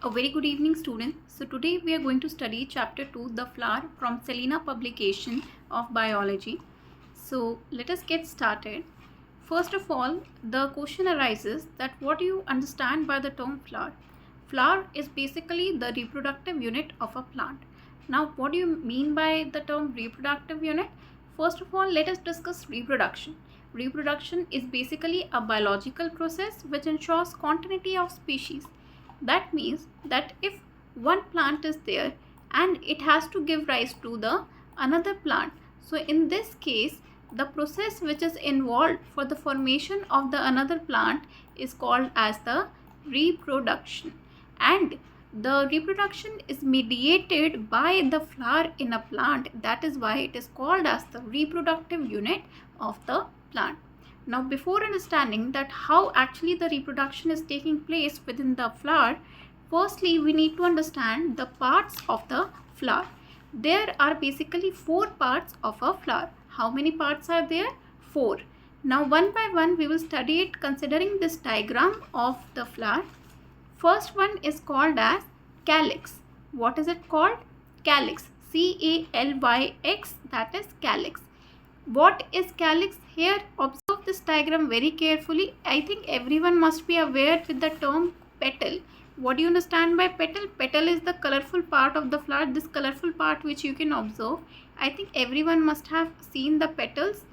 A very good evening, students. So today we are going to study chapter 2, the flower, from Selina publication of biology. So let us get started. First of all, the question arises that what do you understand by the term flower? Flower is basically the reproductive unit of a plant. Now what do you mean by the term reproductive unit? First of all, let us discuss reproduction. Reproduction is basically a biological process which ensures continuity of species. That means that if one plant is there and it has to give rise to the another plant, so in this case the process which is involved for the formation of the another plant is called as the reproduction, and the reproduction is mediated by the flower in a plant. That is why it is called as the reproductive unit of the plant. Now, before understanding that how actually the reproduction is taking place within the flower, firstly we need to understand the parts of the flower. There are basically 4 parts of a flower. How many parts are there? 4. Now one by one we will study it considering this diagram of the flower. First one is called as calyx. What is it called? Calyx. C-A-L-Y-X, that is calyx. What is calyx? Here observe this diagram very carefully. I think everyone must be aware with the term petal. What do you understand by petal? Petal is the colorful part of the flower, this colorful part which you can observe. I think everyone must have seen the petals.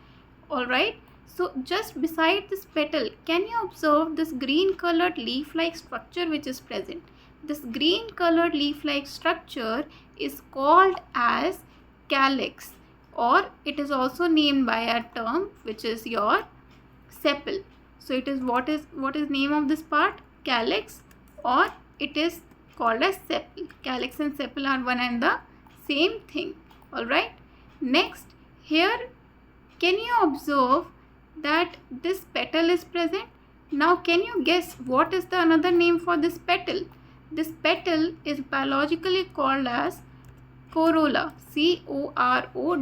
Alright, so just beside this petal, can you observe this green colored leaf like structure which is present? This green colored leaf like structure is called as calyx, or it is also named by a term which is your sepal. So it is what is name of this part? Calyx, or it is called as sepal. Calyx and sepal are one and the same thing. Alright, next here can you observe that this petal is present? Now can you guess what is the another name for this petal? This petal is biologically called as corolla. C-O-R-O-L-L-A.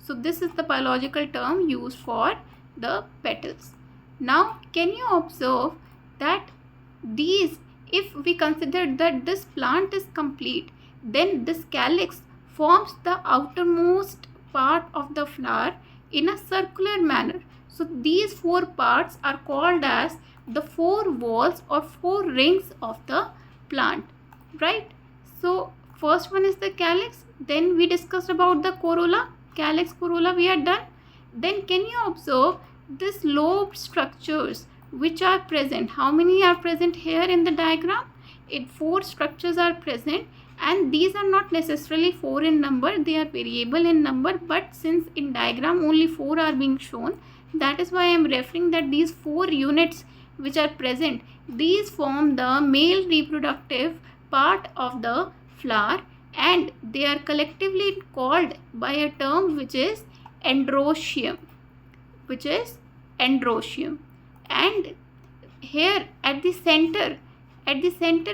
So this is the biological term used for the petals. Now can you observe that these, if we consider that this plant is complete, then this calyx forms the outermost part of the flower in a circular manner. So these 4 parts are called as the 4 walls or 4 rings of the plant, right? So first one is the calyx, then we discussed about the corolla, calyx, corolla we are done. Then can you observe this lobe structures which are present? How many are present here in the diagram? 4 structures are present, and these are not necessarily 4 in number, they are variable in number, but since in diagram only 4 are being shown, that is why I am referring that these 4 units which are present, these form the male reproductive part of the flower, and they are collectively called by a term which is androecium, and here at the center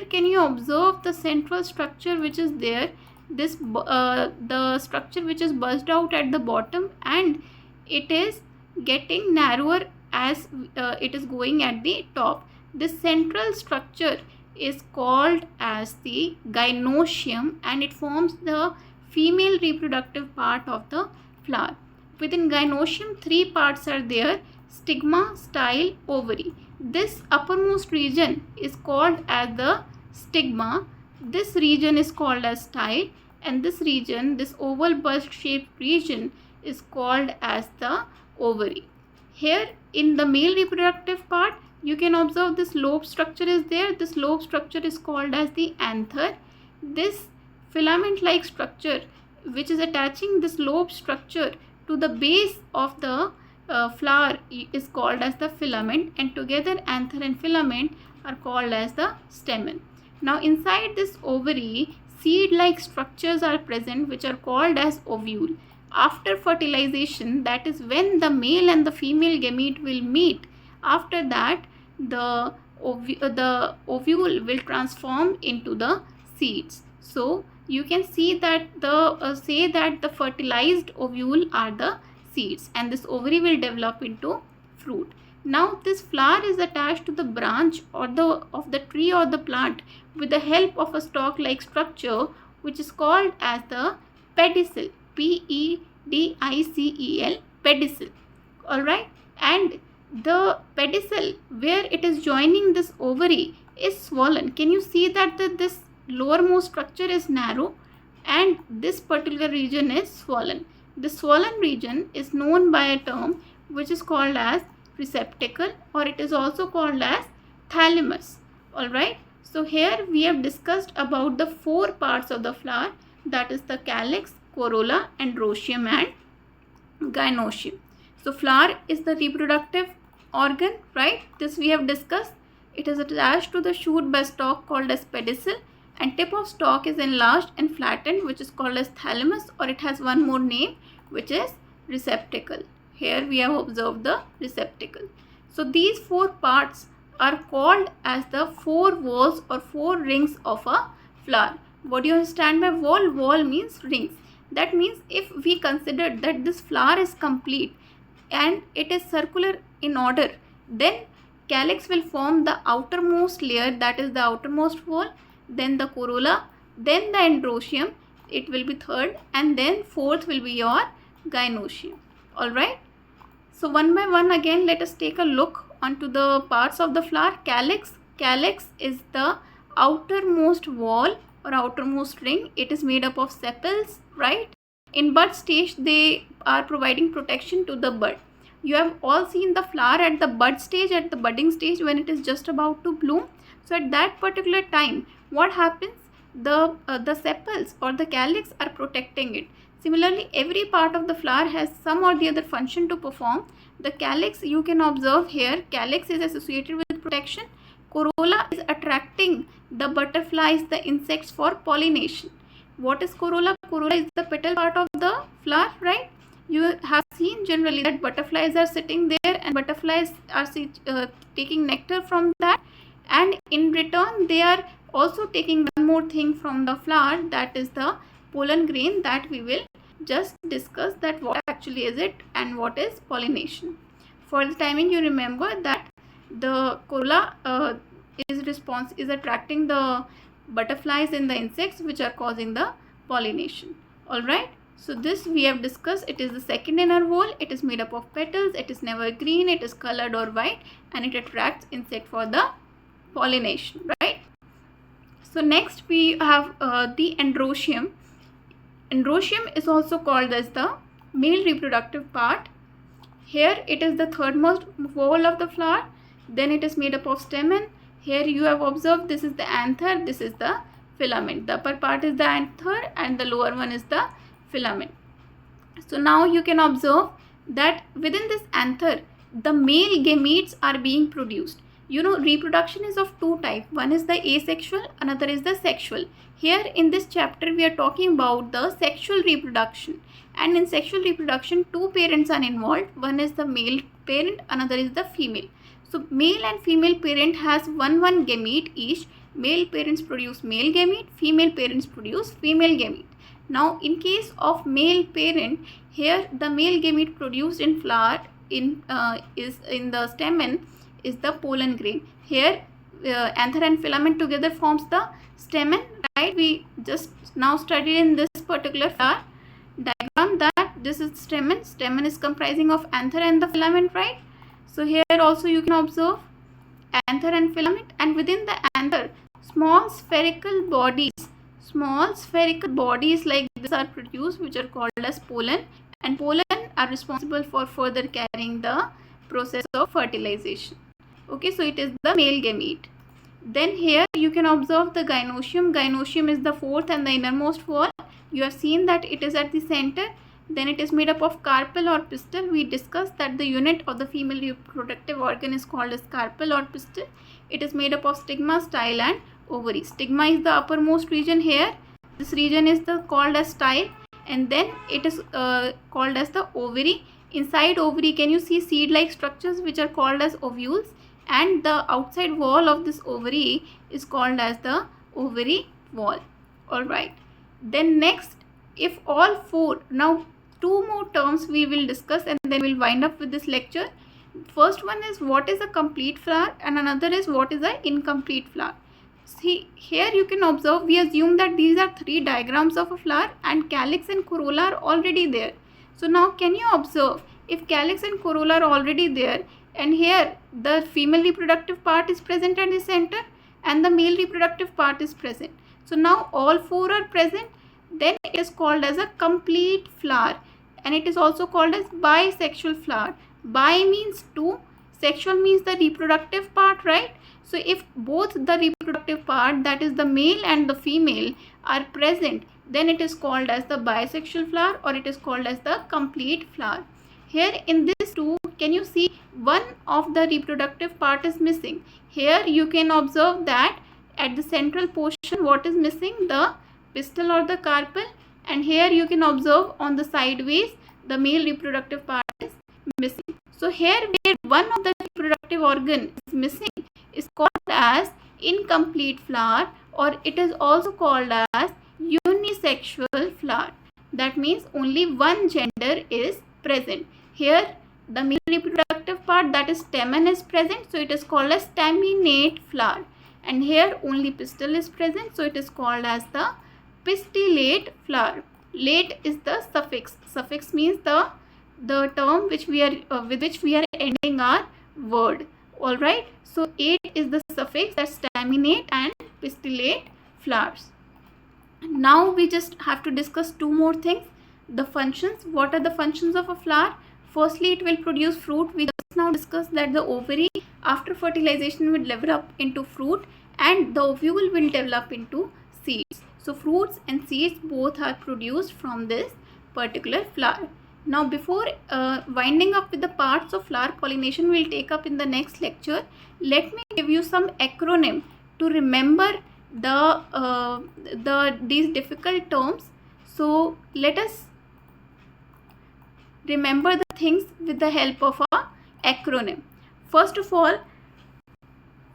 can you observe the central structure which is there, this the structure which is buzzed out at the bottom, and it is getting narrower as it is going at the top. This central structure is called as the gynoecium, and it forms the female reproductive part of the flower. Within gynoecium 3 parts are there: stigma, style, ovary. This uppermost region is called as the stigma, this region is called as style, and this region, this oval bust shaped region, is called as the ovary. Here in the male reproductive part, you can observe this lobe structure is there. This lobe structure is called as the anther. This filament like structure which is attaching this lobe structure to the base of the flower is called as the filament, and together anther and filament are called as the stamen. Now inside this ovary, seed like structures are present which are called as ovule. After fertilization, that is when the male and the female gamete will meet, after that the ovule will transform into the seeds. So you can see that the fertilized ovule are the seeds, and this ovary will develop into fruit. Now this flower is attached to the branch or of the tree or the plant with the help of a stalk-like structure which is called as the pedicel. Pedicel, pedicel. Alright, and the pedicel where it is joining this ovary is swollen. Can you see that this lowermost structure is narrow and this particular region is swollen? The swollen region is known by a term which is called as receptacle, or it is also called as thalamus. Alright, so here we have discussed about the four parts of the flower, that is the calyx, corolla, androecium and gynoecium. So flower is the reproductive organ, right? This we have discussed. It is attached to the shoot by stalk called as pedicel, and tip of stalk is enlarged and flattened, which is called as thalamus, or it has one more name which is receptacle. Here we have observed the receptacle. So these four parts are called as the four walls or four rings of a flower. What do you understand by wall? Wall means rings. That means if we consider that this flower is complete and it is circular in order, then calyx will form the outermost layer, that is the outermost wall, then the corolla, then the androecium, it will be third, and then fourth will be your gynoecium. Alright. So one by one again let us take a look onto the parts of the flower. Calyx. Calyx is the outermost wall or outermost ring. It is made up of sepals, right? In bud stage they are providing protection to the bud. You have all seen the flower at the bud stage, at the budding stage, when it is just about to bloom. So at that particular time what happens? The sepals or the calyx are protecting it. Similarly, every part of the flower has some or the other function to perform. The calyx, you can observe here, calyx is associated with protection. Corolla is attracting the butterflies, the insects, for pollination. What is corolla? Corolla is the petal part of the flower, right? You have seen generally that butterflies are sitting there and butterflies are taking nectar from that, and in return they are also taking one more thing from the flower, that is the pollen grain, that we will just discuss that what actually is it and what is pollination. For the timing, you remember that the corolla is attracting the butterflies and the insects which are causing the pollination. Alright, so this we have discussed. It is the second inner wall. It is made up of petals. It is never green. It is colored or white, and it attracts insect for the pollination, right? So next we have the androecium. Androecium is also called as the male reproductive part. Here it is the thirdmost wall of the flower. Then it is made up of stamen. Here you have observed this is the anther, this is the filament. The upper part is the anther and the lower one is the filament. So now you can observe that within this anther the male gametes are being produced. You know, reproduction is of two types. One is the asexual, another is the sexual. Here in this chapter we are talking about the sexual reproduction, and in sexual reproduction two parents are involved. One is the male parent, another is the female. So male and female parent has one gamete each. Male parents produce male gamete, female parents produce female gamete. Now in case of male parent, here the male gamete produced in flower is in the stamen is the pollen grain. Here anther and filament together forms the stamen, right? We just now studied in this particular flower diagram that this is stamen. Stamen is comprising of anther and the filament, right? So here also you can observe anther and filament, and within the anther small spherical bodies like this are produced, which are called as pollen, and pollen are responsible for further carrying the process of fertilization. Okay, so it is the male gamete. Then here you can observe the gynoecium. Gynoecium is the fourth and the innermost wall. You have seen that it is at the center. Then it is made up of carpel or pistil. We discussed that the unit of the female reproductive organ is called as carpel or pistil. It is made up of stigma, style and ovary. Stigma is the uppermost region here. This region is called as style, and then it is called as the ovary. Inside ovary, can you see seed-like structures which are called as ovules, and the outside wall of this ovary is called as the ovary wall. Alright. Then next, if all four, now two more terms we will discuss and then we'll wind up with this lecture. First one is what is a complete flower and another is what is an incomplete flower. See, here you can observe, we assume that these are three diagrams of a flower and calyx and corolla are already there. So now can you observe, if calyx and corolla are already there and here the female reproductive part is present at the center and the male reproductive part is present. So now all four are present, then it is called as a complete flower, and it is also called as bisexual flower. Bi means two, sexual means the reproductive part, right? So if both the reproductive part, that is the male and the female, are present, then it is called as the bisexual flower or it is called as the complete flower. Here in this two, can you see one of the reproductive part is missing. Here you can observe that at the central portion what is missing, the pistil or the carpel, and here you can observe on the sideways the male reproductive part is missing. So here where one of the reproductive organ is missing is called as incomplete flower, or it is also called as unisexual flower. That means only one gender is present. Here the male reproductive part, that is stamen, is present, so it is called as staminate flower, and here only pistil is present, so it is called as the pistillate flower. Late is the suffix. Suffix means the term which we are with which we are ending our word. All right. So 8 is the suffix, that's staminate and pistillate flowers. Now we just have to discuss two more things. The functions. What are the functions of a flower? Firstly, it will produce fruit. We just now discussed that the ovary after fertilization will develop into fruit and the ovule will develop into seeds. So fruits and seeds both are produced from this particular flower. Now before winding up with the parts of flower pollination we'll take up in the next lecture, let me give you some acronym to remember these difficult terms. So let us remember the things with the help of a acronym. First of all,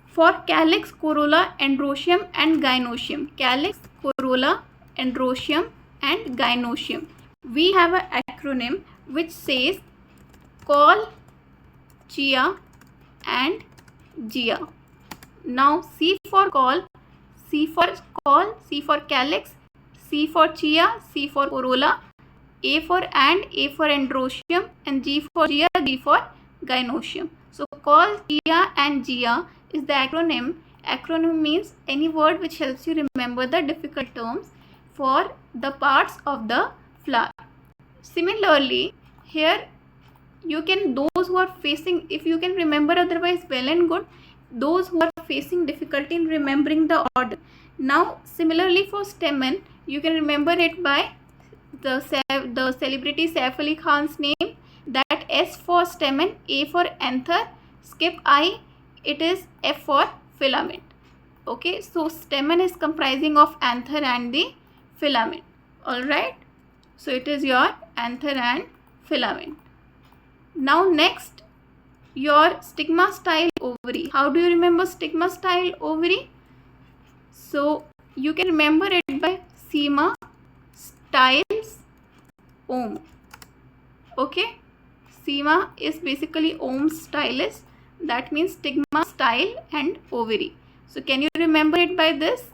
for calyx, corolla, androecium and gynoecium. Calyx, corolla, androecium and gynoecium. We have an acronym which says call, chia and gia. Now C for call, C for call, C for calyx, C for chia, C for corolla, A for and, A for androecium, and G for gia, G for gynoecium. So call, chia and gia is the acronym. Acronym means any word which helps you remember the difficult terms for the parts of the flower. Similarly, here you can, those who are facing, if you can remember otherwise well and good, those who are facing difficulty in remembering the order. Now similarly for stamen, you can remember it by the celebrity Saif Ali Khan's name, that S for stamen, A for anther, skip I, it is F for filament. Okay, so stamen is comprising of anther and the filament. Alright, so it is your anther and filament. Now next, your stigma style ovary. How do you remember stigma style ovary? So you can remember it by Seema styles Om. Okay, Seema is basically Om's stylist. That means stigma, style and ovary. So can you remember it by this?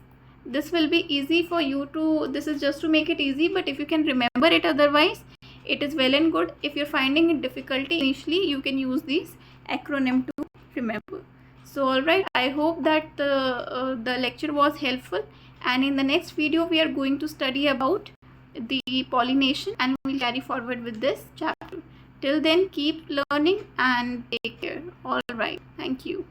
This will be easy for you to, this is just to make it easy, but if you can remember it otherwise, it is well and good. If you're finding it difficulty initially, you can use this acronym to remember. So alright, I hope that the lecture was helpful, and in the next video we are going to study about the pollination and we'll carry forward with this chapter. Till then, keep learning and take care. Alright, thank you.